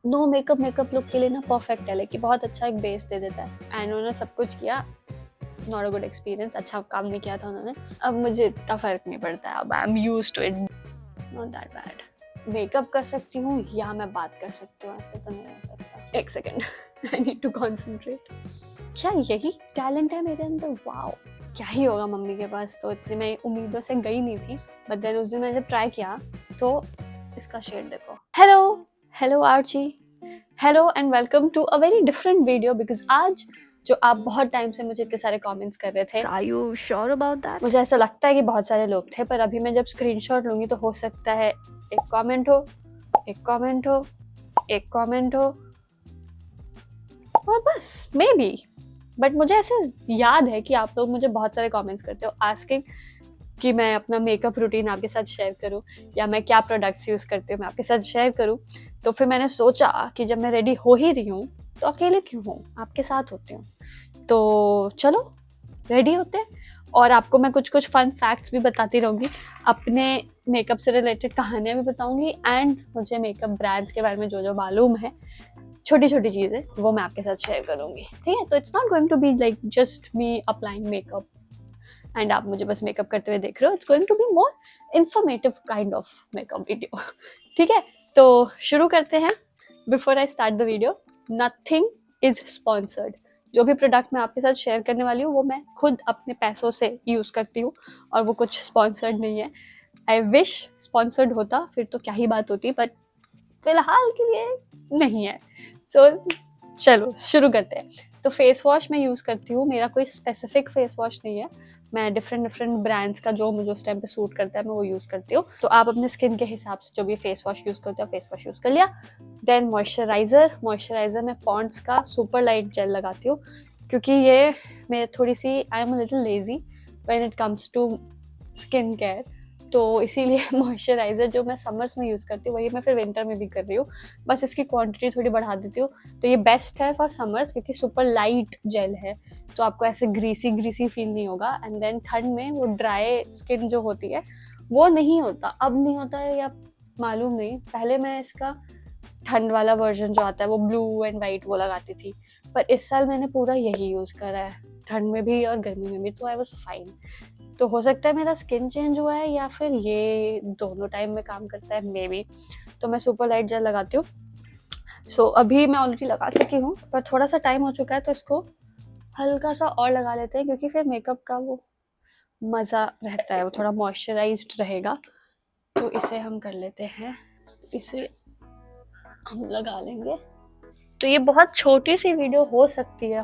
No makeup makeup look के लिए ना परफेक्ट है, लेकिन बहुत अच्छा एक बेस दे देता है। एंड उन्होंने सब कुछ किया, नॉट अ गुड एक्सपीरियंस, अच्छा काम नहीं किया था उन्होंने। अब मुझे इतना फर्क नहीं पड़ता है, अब I am used to it, it's not that bad. Makeup कर सकती हूँ या मैं बात कर सकती हूँ, ऐसे तो नहीं हो सकता। एक second, I need to concentrate. क्या यही टैलेंट है मेरे अंदर? वाओ, क्या ही होगा मम्मी के पास, तो इतनी मैं उम्मीदों से गई नहीं थी। बट देन उस दिन मैंने जब ट्राई किया तो इसका शेड देखो। Hello hello Archi, hello and welcome to a very different video, because आज जो आप बहुत टाइम से मुझे इतने सारे कमेंट्स कर रहे थे, are you sure about that? मुझे ऐसा लगता है कि बहुत सारे लोग थे, पर अभी मैं जब स्क्रीनशॉट लूंगी तो हो सकता है एक कमेंट हो, एक कमेंट हो, एक कमेंट हो, और बस मे बी। बट मुझे ऐसे याद है कि आप लोग मुझे बहुत सारे कमेंट्स करते हो आस्किंग कि मैं अपना मेकअप रूटीन आपके साथ शेयर करूं, या मैं क्या प्रोडक्ट्स यूज़ करती हूँ मैं आपके साथ शेयर करूं। तो फिर मैंने सोचा कि जब मैं रेडी हो ही रही हूँ तो अकेले क्यों हूँ, आपके साथ होती हूँ। तो चलो रेडी होते हैं, और आपको मैं कुछ कुछ फन फैक्ट्स भी बताती रहूँगी, अपने मेकअप से रिलेटेड कहानियाँ भी बताऊँगी, एंड मुझे मेकअप ब्रांड्स के बारे में जो जो मालूम है, छोटी छोटी चीज़ें, वो मैं आपके साथ शेयर करूँगी। ठीक है, तो it's not going to be like just me applying makeup and आप मुझे बस मेकअप करते हुए देख रहे हो। It's going to be more informative kind of makeup video. ठीक है, तो शुरू करते हैं। Before I start the video, nothing is sponsored. जो भी प्रोडक्ट मैं आपके साथ शेयर करने वाली हूँ वो मैं खुद अपने पैसों से यूज़ करती हूँ, और वो कुछ स्पॉन्सर्ड नहीं है। आई विश स्पॉन्सर्ड होता, फिर तो क्या ही बात होती, बट फिलहाल के लिए नहीं है। सो चलो शुरू करते हैं। तो फेस वॉश मैं यूज़ करती हूँ, मेरा कोई स्पेसिफिक फेस वॉश नहीं है, मैं डिफरेंट ब्रांड्स का जो मुझे उस टाइम पे सूट करता है मैं वो यूज़ करती हूँ। तो आप अपने स्किन के हिसाब से जो भी फेस वॉश यूज़ करते हो फेस वॉश यूज़ कर लिया। देन मॉइस्चराइज़र मैं पॉन्ड्स का सुपर लाइट जेल लगाती हूँ, क्योंकि ये मेरे थोड़ी सी, I am a little lazy when it comes to skin care, तो इसीलिए मॉइस्चराइज़र जो मैं समर्स में यूज़ करती हूँ वही मैं फिर विंटर में भी कर रही हूँ, बस इसकी क्वांटिटी थोड़ी बढ़ा देती हूँ। तो ये बेस्ट है फॉर समर्स क्योंकि सुपर लाइट जेल है, तो आपको ऐसे ग्रीसी फील नहीं होगा। एंड देन ठंड में वो ड्राई स्किन जो होती है वो नहीं होता, अब नहीं होता है या मालूम नहीं। पहले मैं इसका ठंड वाला वर्जन जो आता है वो ब्लू एंड वाइट वो लगाती थी, पर इस साल मैंने पूरा यही यूज़ करा है, ठंड में भी और गर्मी में भी, तो आई वॉज फाइन। तो हो सकता है मेरा स्किन चेंज हुआ है या फिर ये दोनों टाइम में काम करता है मे बी। तो मैं सुपर लाइट जेल लगाती हूँ। सो अभी मैं ऑलरेडी लगा चुकी हूँ, पर थोड़ा सा टाइम हो चुका है तो इसको हल्का सा और लगा लेते हैं, क्योंकि फिर मेकअप का वो मज़ा रहता है, वो थोड़ा मॉइस्चराइज्ड रहेगा। तो इसे हम कर लेते हैं, इसे हम लगा लेंगे। तो ये बहुत छोटी सी वीडियो हो सकती है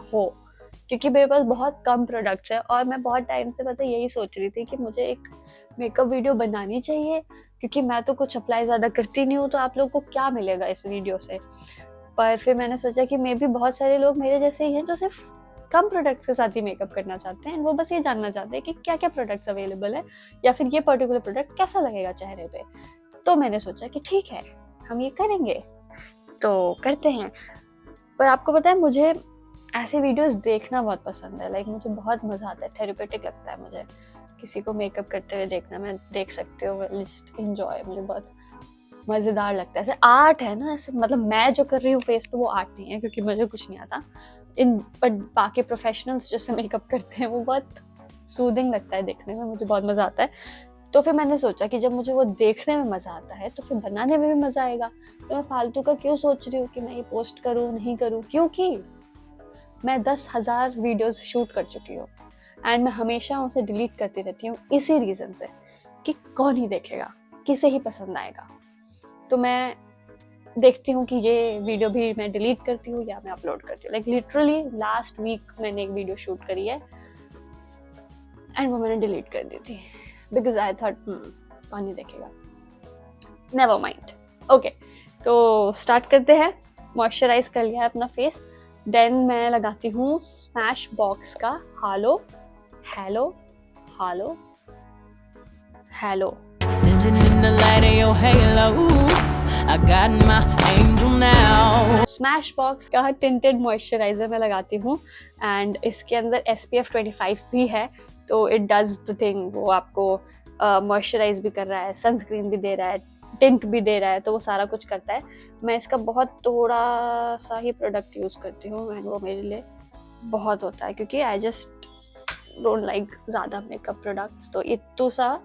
क्योंकि मेरे पास बहुत कम प्रोडक्ट्स है, और मैं बहुत टाइम से पता यही सोच रही थी कि मुझे एक मेकअप वीडियो बनानी चाहिए, क्योंकि मैं तो कुछ अप्लाई ज़्यादा करती नहीं हूँ, तो आप लोगों को क्या मिलेगा इस वीडियो से। पर फिर मैंने सोचा कि मे भी बहुत सारे लोग मेरे जैसे ही हैं जो सिर्फ कम प्रोडक्ट्स के साथ ही मेकअप करना चाहते हैं, वो बस ये जानना चाहते हैं कि क्या क्या प्रोडक्ट्स अवेलेबल है, या फिर ये पर्टिकुलर प्रोडक्ट कैसा लगेगा चेहरे पे। तो मैंने सोचा कि ठीक है हम ये करेंगे, तो करते हैं। पर आपको पता है मुझे ऐसे वीडियोस देखना बहुत पसंद है, लाइक मुझे बहुत मज़ा आता है, थेरेपेटिक लगता है मुझे किसी को मेकअप करते हुए देखना। मैं देख सकती हूँ, जस्ट इंजॉय, मुझे बहुत मज़ेदार लगता है। ऐसे आर्ट है ना, ऐसे मतलब मैं जो कर रही हूँ फेस पे वो आर्ट नहीं है क्योंकि मुझे कुछ नहीं आता इन, बट बाकी प्रोफेशनल्स जैसे मेकअप करते हैं वो बहुत सूदिंग लगता है देखने में, मुझे बहुत मज़ा आता है। तो फिर मैंने सोचा कि जब मुझे वो देखने में मज़ा आता है तो फिर बनाने में भी मज़ा आएगा, तो मैं फालतू का क्यों सोच रही हूँ कि मैं ये पोस्ट करूँ नहीं करूँ, क्योंकि मैं 10,000 वीडियोस शूट कर चुकी हूँ एंड मैं हमेशा उसे डिलीट करती रहती हूँ इसी रीज़न से कि कौन ही देखेगा, किसे ही पसंद आएगा। तो मैं देखती हूँ कि ये वीडियो भी मैं डिलीट करती हूँ या मैं अपलोड करती हूँ। लाइक लिटरली लास्ट वीक मैंने एक वीडियो शूट करी है एंड वो मैंने डिलीट कर दी थी, बिकॉज आई थॉट कौन ही देखेगा, नेवर माइंड। ओके, तो स्टार्ट करते हैं। मॉइस्चराइज कर लिया है अपना फेस, देन मैं लगाती हूँ स्मैश बॉक्स का halo hello halo hello. Smashbox का टिंटेड मॉइस्चराइजर मैं लगाती हूँ, एंड इसके अंदर SPF 25 भी है, तो इट डज द थिंग, वो आपको मॉइस्चराइज भी कर रहा है, सनस्क्रीन भी दे रहा है, टिंट भी दे रहा है, तो वो सारा कुछ करता है। मैं इसका बहुत थोड़ा सा ही प्रोडक्ट यूज़ करती हूँ एंड वो मेरे लिए बहुत होता है, क्योंकि आई जस्ट डोंट लाइक ज़्यादा मेकअप प्रोडक्ट्स। तो इतना सा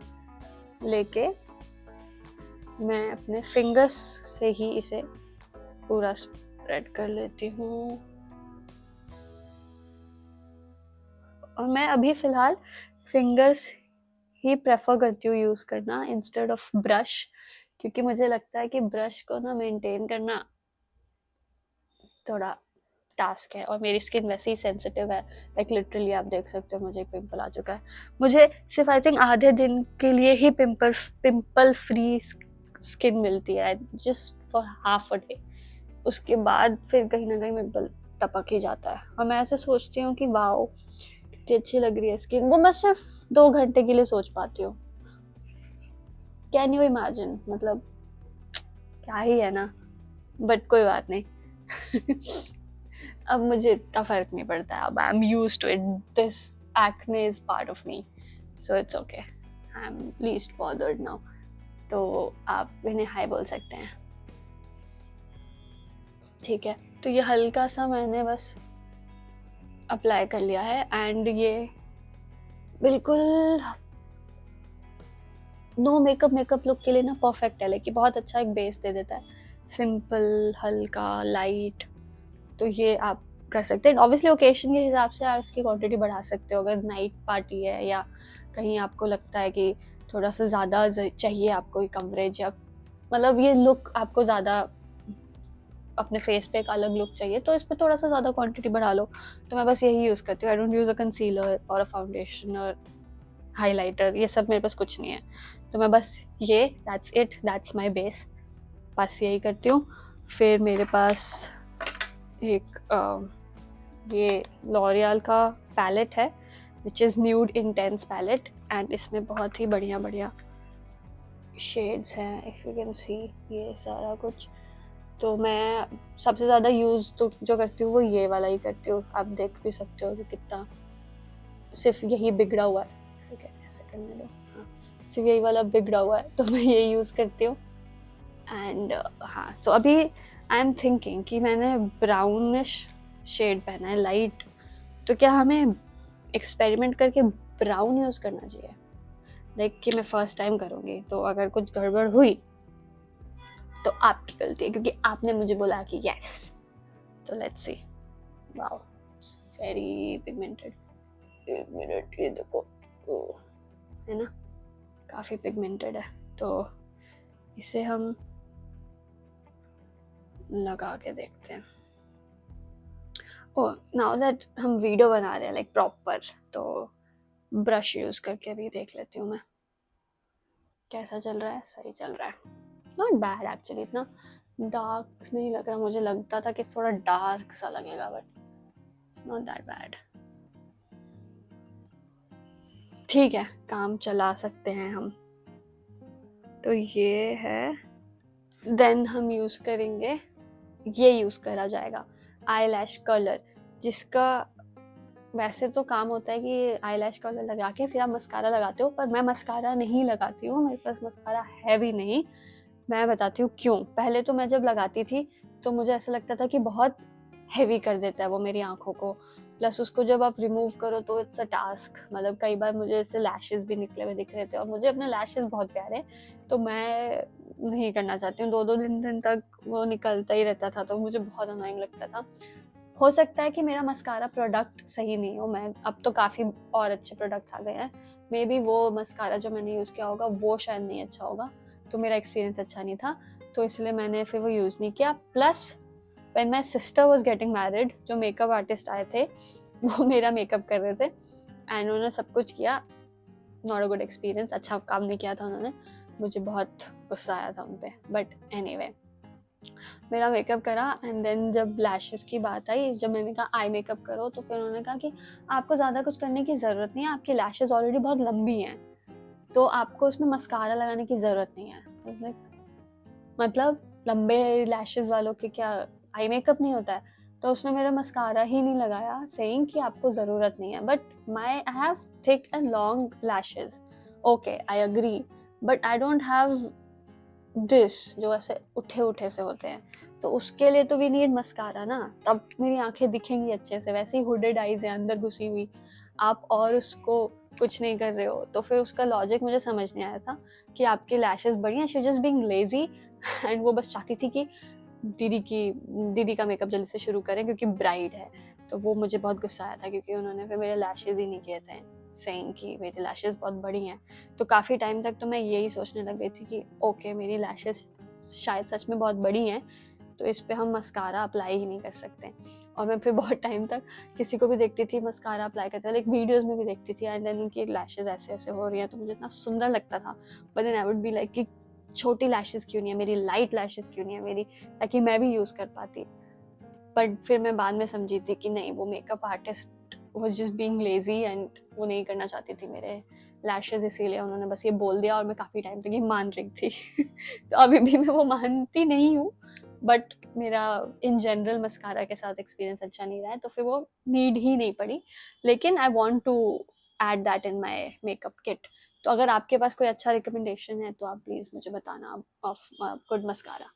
लेके मैं अपने फिंगर्स से ही इसे पूरा स्प्रेड कर लेती हूँ। और मैं अभी फ़िलहाल फिंगर्स ही प्रेफर करती हूँ यूज़ करना इंस्टेड ऑफ ब्रश, क्योंकि मुझे लगता है कि ब्रश को ना मेंटेन करना थोड़ा टास्क है, और मेरी स्किन वैसे ही सेंसिटिव है। लाइक लिटरली आप देख सकते हो मुझे एक पिंपल आ चुका है। मुझे सिर्फ आई थिंक आधे दिन के लिए ही पिंपल फ्री स्किन मिलती है, just for half a day. उसके बाद फिर कहीं ना कहीं पिंपल टपक ही जाता है, और मैं ऐसे सोचती हूँ कि वाओ कितनी अच्छी लग रही है स्किन। वो मैं सिर्फ 2 घंटे के लिए सोच पाती हूँ। Can you imagine? मतलब क्या ही है ना, बट कोई बात नहीं। अब मुझे इतना फर्क नहीं पड़ता है, अब I am used to it. This acne is part of me, so it's okay, I am least bothered now. तो आप इन्हें हाई बोल सकते हैं, ठीक है। तो ये हल्का सा मैंने बस अप्लाई कर लिया है, एंड ये बिल्कुल नो मेकअप लुक के लिए ना परफेक्ट है, लेकिन बहुत अच्छा एक बेस दे देता है, सिंपल हल्का लाइट। तो ये आप कर सकते हैं। ऑब्वियसली ओकेशन के हिसाब से आप इसकी क्वांटिटी बढ़ा सकते हो, अगर नाइट पार्टी है या कहीं आपको लगता है कि थोड़ा सा ज़्यादा चाहिए आपको कवरेज, या मतलब ये लुक आपको ज़्यादा अपने फेस पे एक अलग लुक चाहिए, तो इस पर थोड़ा सा ज़्यादा क्वांटिटी बढ़ा लो। तो मैं बस यही यूज़ करती हूँ। I don't use a concealer और अ फाउंडेशन और हाइलाइटर, ये सब मेरे पास कुछ नहीं है। तो मैं बस ये that's it, that's my base, बस यही करती हूँ। फिर मेरे पास एक ये लॉरियल का पैलेट है, which is nude intense palette, and इसमें बहुत ही बढ़िया बढ़िया शेड्स हैं, इफ़ यू कैन सी ये सारा कुछ। तो मैं सबसे ज़्यादा यूज़ तो जो करती हूँ वो ये वाला ही करती हूँ। आप देख भी सकते हो कि कितना सिर्फ यही बिगड़ा हुआ है, ऐसे करने दो, हाँ, सिर्फ यही वाला बिगड़ा हुआ है, तो मैं ये यूज़ करती हूँ। एंड हाँ, सो अभी आई एम थिंकिंग कि मैंने ब्राउनिश शेड पहना है लाइट, तो क्या हमें एक्सपेरिमेंट करके ब्राउन यूज़ करना चाहिए? लाइक कि मैं फर्स्ट टाइम करूँगी, तो अगर कुछ गड़बड़ हुई तो आपकी गलती है, क्योंकि आपने मुझे बोला कि यस। तो let's see. Wow, it's very pigmented. एक मिनट, ये देखो, है ना, काफ़ी पिगमेंटेड है। तो इसे हम लगा के देखते हैं। ओह, नाउ दैट हम वीडियो बना रहे हैं लाइक प्रॉपर, तो ब्रश यूज़ करके भी देख लेती हूँ मैं कैसा चल रहा है। सही चल रहा है, नॉट बैड एक्चुअली। इतना डार्क नहीं लग रहा, मुझे लगता था कि थोड़ा डार्क सा लगेगा, but it's not that bad. ठीक है, काम चला सकते हैं हम। तो ये है, देन हम यूज़ करेंगे, ये यूज़ करा जाएगा आई लैश कलर, जिसका वैसे तो काम होता है कि आई लैश कलर लगा के फिर आप मस्कारा लगाते हो, पर मैं मस्कारा नहीं लगाती हूँ, मेरे पास मस्कारा है भी नहीं। मैं बताती हूँ क्यों। पहले तो मैं जब लगाती थी तो मुझे ऐसा लगता था कि बहुत हेवी कर देता है वो मेरी आंखों को, प्लस उसको जब आप रिमूव करो तो इट्स अ टास्क। मतलब कई बार मुझे ऐसे लैशेस भी निकले हुए दिख रहे थे, और मुझे अपने लैशेस बहुत प्यारे, तो मैं नहीं करना चाहती हूँ। 2-2 दिन तक वो निकलता ही रहता था, तो मुझे बहुत अनोइंग लगता था। हो सकता है कि मेरा मस्कारा प्रोडक्ट सही नहीं हो, मैं अब तो काफ़ी और अच्छे प्रोडक्ट्स आ गए हैं, मे बी वो मस्कारा जो मैंने यूज़ किया होगा वो शायद नहीं अच्छा होगा, तो मेरा एक्सपीरियंस अच्छा नहीं था, तो इसलिए मैंने फिर वो यूज़ नहीं किया। Plus when my sister was getting married, जो मेकअप आर्टिस्ट आए थे वो मेरा मेकअप कर रहे थे, एंड उन्होंने सब कुछ किया, नॉट अ गुड एक्सपीरियंस, अच्छा काम नहीं किया था उन्होंने, मुझे बहुत गुस्सा आया था उन पर। बट एनीवे, मेरा मेकअप करा, एंड देन जब लैशेस की बात आई, जब मैंने कहा आई मेकअप करो, तो फिर उन्होंने कहा कि आपको ज़्यादा कुछ करने की ज़रूरत नहीं है, आपकी लैशेस ऑलरेडी बहुत लंबी हैं, तो आपको उसमें मस्कारा लगाने की ज़रूरत नहीं है। लाइक मतलब लंबे लैशेस वालों के क्या आई मेकअप नहीं होता है? तो उसने मेरा मस्कारा ही नहीं लगाया, सेइंग कि आपको ज़रूरत नहीं है। But I have thick and long lashes, okay I agree, but I don't have जो ऐसे उठे उठे से होते हैं, तो उसके लिए तो वी नीड मस्कारा ना, तब मेरी आंखें दिखेंगी अच्छे से। वैसे ही हुडेड आईज है अंदर घुसी हुई, आप और उसको कुछ नहीं कर रहे हो, तो फिर उसका लॉजिक मुझे समझ नहीं आया था कि आपकी लैशेस बड़ी हैं, she just being lazy and वो बस चाहती थी कि दीदी का मेकअप जल्दी से शुरू करें क्योंकि ब्राइड है। तो वो मुझे बहुत गुस्सा आया था क्योंकि उन्होंने फिर मेरे लैशेज ही नहीं किए थे, सेइंग कि मेरी लैशेज बहुत बड़ी हैं। तो काफ़ी टाइम तक तो मैं यही सोचने लग गई थी कि ओके मेरी लैशेज शायद सच में बहुत बड़ी हैं, तो इस पे हम मस्कारा अप्लाई ही नहीं कर सकते। और मैं फिर बहुत टाइम तक किसी को भी देखती थी मस्कारा अप्लाई करते हुए, लाइक वीडियोस में भी देखती थी, एंड देन उनकी लैशेज ऐसे ऐसे हो रही हैं तो मुझे इतना सुंदर लगता था, but then I would be like कि छोटी लैशेज क्यों नहीं है मेरी, लाइट लैशेज क्यों नहीं है मेरी, ताकि मैं भी यूज़ कर पाती। बट फिर मैं बाद में समझी थी कि नहीं, वो makeup artist was just being lazy and वो नहीं करना चाहती थी मेरे लैशेज, इसीलिए उन्होंने बस ये बोल दिया और मैं काफ़ी टाइम तक ये मान रही थी। तो अभी भी मैं वो मानती नहीं हूँ, बट मेरा इन जनरल मस्कारा के साथ एक्सपीरियंस अच्छा नहीं रहा है, तो फिर वो नीड ही नहीं पड़ी। लेकिन I want to add that in my makeup kit. तो अगर आपके पास कोई अच्छा रिकमेंडेशन है तो आप प्लीज़ मुझे बताना of good mascara.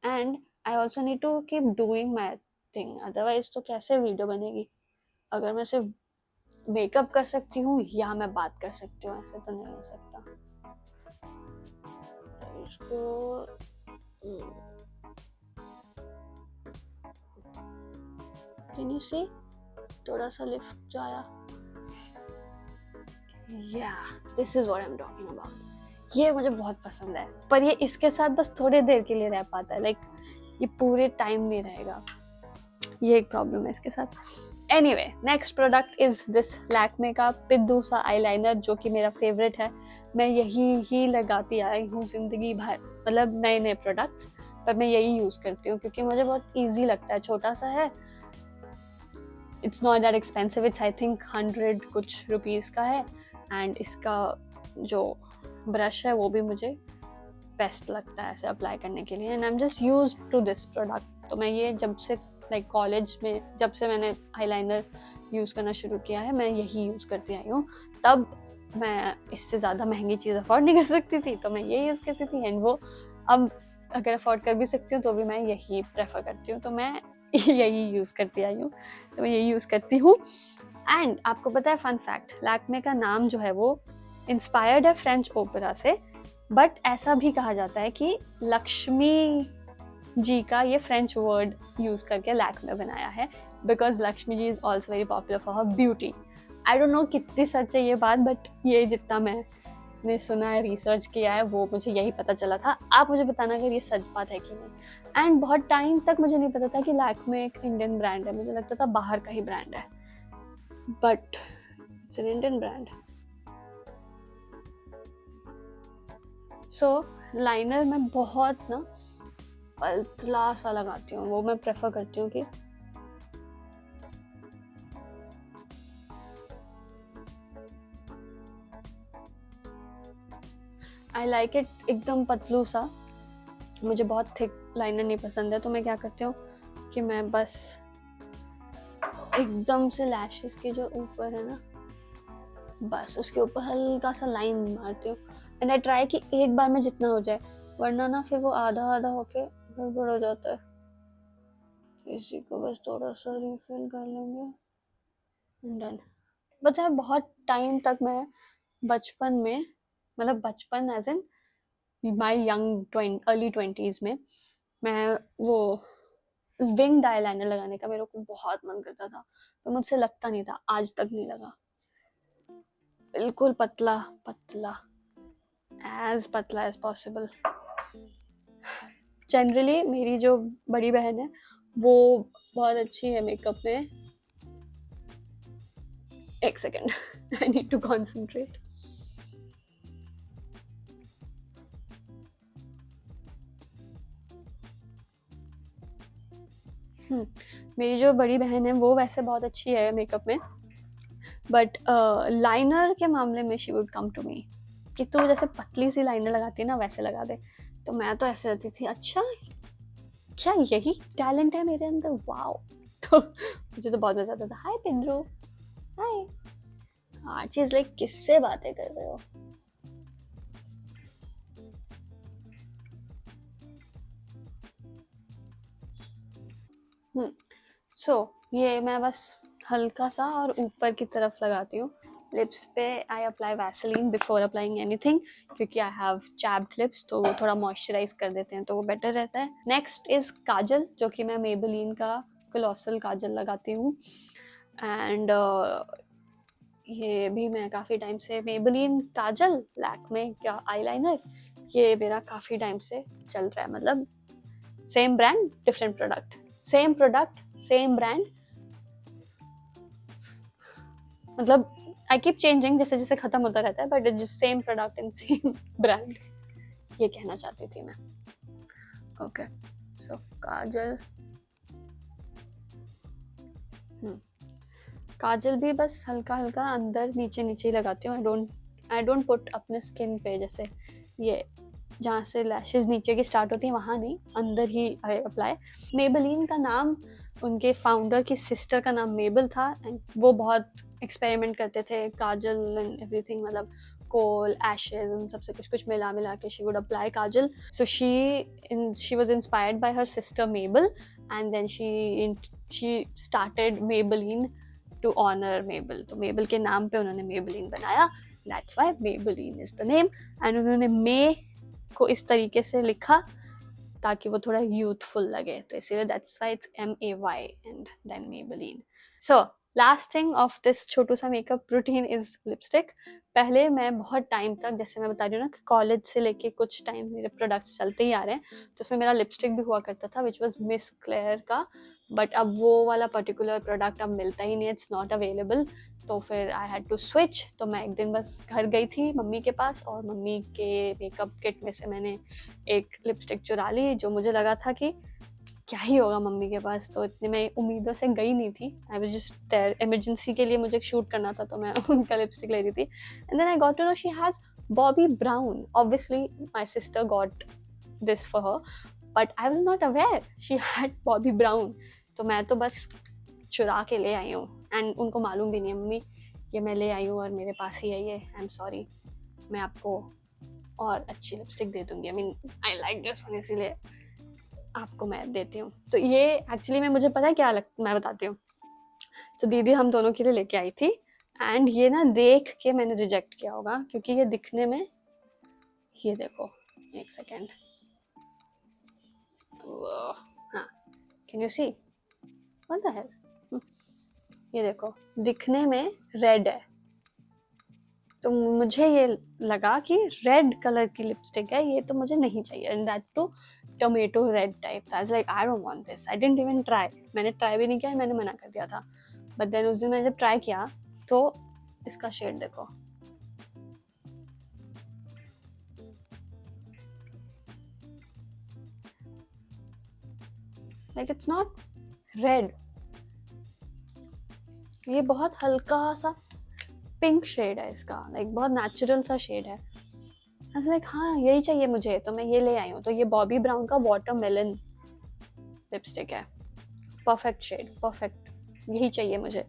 And I also need to keep doing my thing, otherwise तो कैसे वीडियो बनेगी अगर मैं सिर्फ मेकअप कर सकती हूँ या मैं बात कर सकती हूँ, ऐसे तो नहीं हो सकता। इसको कैन यू सी, थोड़ा सा लिफ्ट जो आया, या this is what I am talking about. ये मुझे बहुत पसंद है, पर ये इसके साथ बस थोड़ी देर के लिए रह पाता है, लाइक ये पूरे टाइम नहीं रहेगा, ये एक प्रॉब्लम है इसके साथ। Anyway, next product is this Lakme का पिद्दू सा आईलाइनर, जो कि मेरा फेवरेट है। मैं यही ही लगाती आई हूँ जिंदगी भर, मतलब नए नए प्रोडक्ट्स, पर मैं यही यूज करती हूँ क्योंकि मुझे बहुत इजी लगता है, छोटा सा है, it's not that expensive, it's I think 100 कुछ रुपीज़ का है, एंड इसका जो ब्रश है वो भी मुझे बेस्ट लगता है ऐसे अप्लाई करने के लिए, and I am just use to this product. तो मैं ये जब से लाइक कॉलेज में जब से मैंने आईलाइनर यूज़ करना शुरू किया है, मैं यही यूज़ करती आई हूँ। तब मैं इससे ज़्यादा महंगी चीज़ अफोर्ड नहीं कर सकती थी, तो मैं ये यूज़ करती थी, एंड वो अब अगर अफोर्ड कर भी सकती हूँ तो भी मैं यही प्रेफर करती हूँ, तो मैं यही यूज़ करती आई हूँ, तो मैं यही यूज़ करती हूँ। एंड आपको पता है फन फैक्ट, लैक्मे का नाम जो है वो इंस्पायर्ड है फ्रेंच ओपेरा से, बट ऐसा भी कहा जाता है कि लक्ष्मी जी का ये फ्रेंच वर्ड यूज करके लैक्मे बनाया है, because Lakshmi ji is also very popular for her beauty. I don't know कितनी सच है ये बात, बट ये जितना मैंने सुना है, रिसर्च किया है, वो मुझे यही पता चला था। आप मुझे बताना अगर ये सच बात है कि नहीं। एंड बहुत टाइम तक मुझे नहीं पता था कि लैक्मे एक इंडियन ब्रांड है, मुझे लगता था बाहर का ही ब्रांड है, but it's an Indian brand. So liner मैं बहुत ना पतला सा लगाती हूँ, वो मैं प्रेफर करती हूँ कि आई लाइक इट एकदम पतलू सा, मुझे बहुत थिक लाइनर नहीं पसंद है। तो मैं क्या करती हूँ कि मैं बस एकदम से लैशेस के जो ऊपर है ना, बस उसके ऊपर हल्का सा लाइन मारती हूँ, एंड आई ट्राई कि एक बार में जितना हो जाए, वरना ना फिर वो आधा आधा होके गड़बड़ हो जाता है। इसी को बस थोड़ा सा रिफिल कर लेंगे, डन। पता है बहुत टाइम तक मैं बचपन में, मतलब बचपन as in my young early 20s में, मैं वो विंग्ड आईलाइनर लगाने का मेरे को बहुत मन करता था, तो मुझसे लगता नहीं था, आज तक नहीं लगा, बिल्कुल पतला पतला, एज पतला एज पॉसिबल। जनरली मेरी जो बड़ी बहन है वो बहुत अच्छी है मेकअप में। एक second, I need to concentrate. मेरी जो बड़ी बहन है वो वैसे बहुत अच्छी है मेकअप में, बट लाइनर के मामले में she would come to me कि तू जैसे पतली सी लाइनर लगाती है ना वैसे लगा दे। तो मैं तो ऐसे रहती थी, अच्छा क्या यही टैलेंट है मेरे अंदर, वाओ। तो मुझे तो बहुत मजा आता था। हाय पिंद्रू, हाय। हाँ चीज लाइक किससे बातें कर रहे हो। सो ये मैं बस हल्का सा और ऊपर की तरफ लगाती हूँ लिप्स पे. I apply Vaseline before applying anything, क्योंकि आई हैव चैप्ड लिप्स, तो वो थोड़ा मॉइस्चराइज कर देते हैं तो वो बेटर रहता है. नेक्स्ट इज काजल, जो कि मैं मेबेलिन का कोलोसल काजल लगाती हूँ. एंड ये भी मैं काफ़ी टाइम से मेबेलिन काजल, लैक्मे का आईलाइनर, ये मेरा काफ़ी टाइम से चल रहा है. मतलब same brand different product, same product same brand, मतलब आई कीप चेंजिंग जैसे जैसे खत्म होता रहता है, but it's just same product and same brand, ये कहना चाहती थी मैं. ओके, सो काजल. काजल भी बस हल्का हल्का अंदर नीचे नीचे ही लगाती हूँ. आई डोंट पुट अपने स्किन पे, जैसे ये जहाँ से लैशेज नीचे की स्टार्ट होती है वहाँ नहीं, अंदर ही अप्लाई. मेबेलिन का नाम उनके फाउंडर की सिस्टर का नाम मेबल था, एंड वो बहुत एक्सपेरिमेंट करते थे काजल एंड एवरीथिंग, मतलब कोल, एशेज, उन सबसे कुछ कुछ मिला मिला के she would apply kajal. So she was inspired by her sister Mabel, and then she started Maybelline to honour Mabel. तो मेबल के नाम पे उन्होंने मेबेलिन बनाया, that's why Maybelline is the name. And उन्होंने मे को इस तरीके से लिखा ताकि वो थोड़ा यूथफुल लगे, तो इसीलिए that's why it's MAY and then Maybelline. So last thing of this छोटू सा मेकअप रूटीन इज लिपस्टिक. पहले मैं बहुत टाइम तक, जैसे मैं बता रही हूँ ना, कॉलेज से लेके कुछ टाइम मेरे प्रोडक्ट्स चलते ही आ रहे हैं, तो उसमें मेरा लिपस्टिक भी हुआ करता था विच वॉज मिस क्लेयर का. बट अब वो वाला पर्टिकुलर प्रोडक्ट अब मिलता ही नहीं, इट्स नॉट अवेलेबल. तो फिर आई हैड टू स्विच. तो मैं एक दिन बस घर गई थी मम्मी के पास, और मम्मी के मेकअप किट में से मैंने एक लिपस्टिक चुरा ली, जो मुझे लगा था कि क्या ही होगा मम्मी के पास, तो इतनी मैं उम्मीदों से गई नहीं थी. I was just there, emergency के लिए मुझे शूट करना था, तो मैं उनका लिपस्टिक ले रही थी. And then I got to know she has Bobbi Brown. Obviously my sister got this for her, but I was not aware she had Bobbi Brown. तो मैं तो बस चुरा के ले आई हूँ, एंड उनको मालूम भी नहीं है, मम्मी ये मैं ले आई हूँ और मेरे पास ही है ये, आई एम सॉरी, मैं आपको और अच्छी लिपस्टिक दे दूँगी. I mean I like this one, इसीलिए आपको मैं देती हूँ. तो ये एक्चुअली में मुझे पता है क्या मैं बताती हूँ. तो दीदी हम दोनों के लिए लेके आई थी, एंड ये ना देख के मैंने रिजेक्ट किया होगा, क्योंकि ये दिखने में, ये देखो एक सेकेंड, हाँ, can you see what the hell, ये देखो दिखने में रेड है, तो मुझे ये लगा कि रेड कलर की लिपस्टिक है ये, तो मुझे नहीं चाहिए. And that's too tomato red type. I was like I don't want this. I didn't even try, मैंने ट्राई भी नहीं किया, मैंने मना कर दिया था. बट देन उस दिन मैंने जब ट्राई किया तो इसका शेड देखो, लाइक इट्स नॉट रेड, ये बहुत हल्का सा पिंक शेड है इसका, लाइक बहुत नेचुरल सा शेड है. लाइक हाँ यही चाहिए मुझे, तो मैं ये ले आई हूँ. तो ये बॉबी ब्राउन का वाटरमेलन लिपस्टिक है, परफेक्ट शेड, परफेक्ट, यही चाहिए मुझे.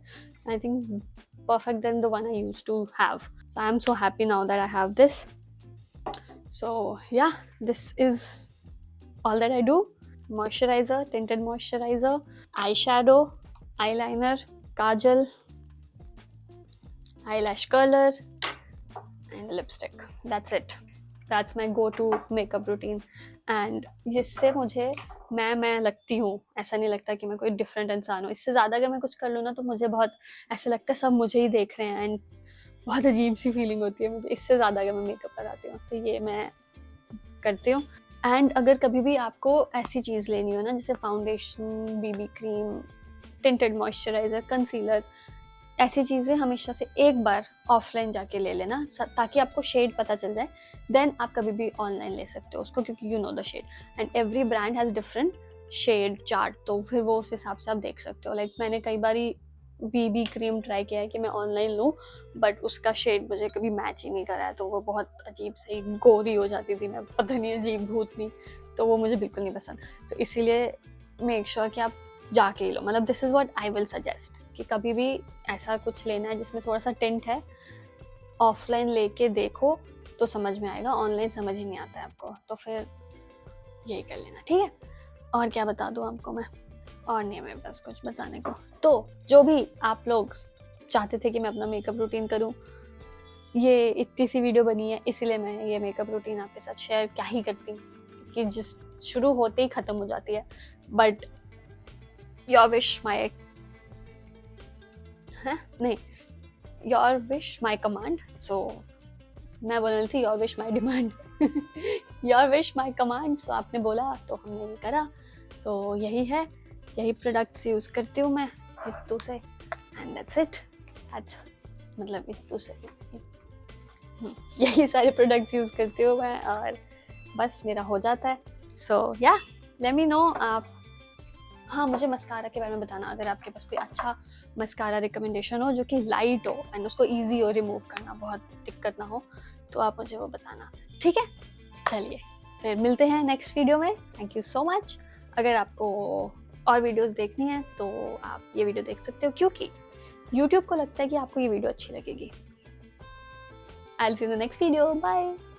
I think perfect than the one I used to have. So I'm so happy now that I have this. So yeah, this is all that I do. Moisturizer, tinted moisturizer, eyeshadow, eyeliner, kajal, eyelash curler and lipstick. That's it. That's my go-to makeup routine. And जिससे मुझे मैं लगती हूँ, ऐसा नहीं लगता कि मैं कोई डिफरेंट इंसान हूँ. इससे ज़्यादा अगर मैं कुछ कर लूँ ना, तो मुझे बहुत ऐसा लगता है सब मुझे ही देख रहे हैं, एंड बहुत अजीब सी फीलिंग होती है मुझे. इससे ज़्यादा अगर मैं मेकअप लगाती हूँ तो ये मैं करती हूँ. एंड अगर कभी भी आपको ऐसी चीज़ लेनी हो ना, जैसे foundation, BB cream, tinted moisturiser, concealer, ऐसी चीज़ें हमेशा से एक बार ऑफलाइन जाके ले लेना, ताकि आपको शेड पता चल जाए. देन आप कभी भी ऑनलाइन ले सकते हो उसको, क्योंकि you know the shade, and every brand has different shade chart, तो फिर वो उस हिसाब से आप देख सकते हो. लाइक मैंने कई बारी BB क्रीम ट्राई किया है कि मैं ऑनलाइन लूँ, बट उसका शेड मुझे कभी मैच ही नहीं करा है, तो वो बहुत अजीब सी गोरी हो जाती थी, मैं पता नहीं अजीब भूतनी, तो वो मुझे बिल्कुल नहीं पसंद. तो इसीलिए मेक श्योर कि आप जाके ही लो. मतलब this is what I will suggest, कि कभी भी ऐसा कुछ लेना है जिसमें थोड़ा सा टिंट है, ऑफलाइन लेके देखो तो समझ में आएगा, ऑनलाइन समझ ही नहीं आता है आपको, तो फिर यही कर लेना. ठीक है, और क्या बता दूँ आपको मैं. और नहीं है मेरे पास कुछ बताने को। तो जो भी आप लोग चाहते थे कि मैं अपना मेकअप रूटीन करूं, ये इतनी सी वीडियो बनी है, इसीलिए मैं ये मेकअप रूटीन आपके साथ शेयर क्या ही करती हूँ कि जिस शुरू होते ही ख़त्म हो जाती है। बट योर विश माई नहीं, your wish my command, so मैं बोल रही थी your wish my demand. Your wish my command, so आपने बोला तो हमने ये करा। तो यही है, यही प्रोडक्ट्स यूज़ करती हूँ मैं इत्तू से, एंड दैट्स इट। मतलब इत्तू से यही सारे प्रोडक्ट्स यूज़ करती हूँ मैं और बस मेरा हो जाता है। सो या लेट मी नो आप। हाँ, मुझे मस्कारा के बारे में बताना, अगर आपके पास कोई अच्छा मस्कारा रिकमेंडेशन हो जो कि लाइट हो एंड उसको ईजी हो रिमूव करना, बहुत दिक्कत ना हो, तो आप मुझे वो बताना, ठीक है? चलिए फिर मिलते हैं नेक्स्ट वीडियो में। Thank you so much. अगर आपको और वीडियोस देखनी है तो आप ये वीडियो देख सकते हो, क्योंकि YouTube को लगता है कि आपको ये वीडियो अच्छी लगेगी। I'll see you in the next video. Bye.